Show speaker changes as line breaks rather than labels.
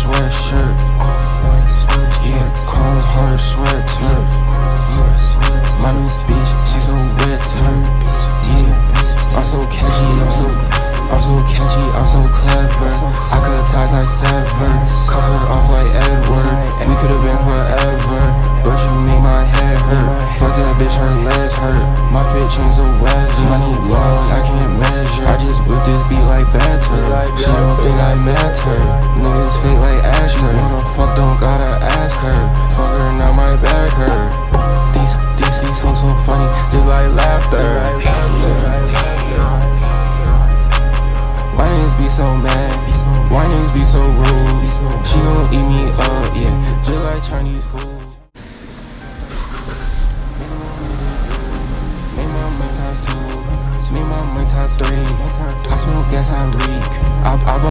sweatshirt. Yeah, chrome heart sweater. My new bitch, she so wet. Yeah, I'm so catchy, I'm so catchy, I'm so clever. I cut ties like Sever, cut her off like Edward. We could've been forever, but you made my head hurt. Fuck that bitch, her legs hurt. My fit chains a weather. Money long, I can't measure. I just whip this beat like batter. She don't think I met her. Niggas fake like Ashton. What the fuck, don't gotta ask her. Fuck her, now my back hurt. These hoes so funny, just like laughter. Why niggas be so mad? Why niggas be so rude? She gon' eat me up, yeah, just like Chinese food. Make my money times 2, make my money times 3. I smoke gas, I breathe.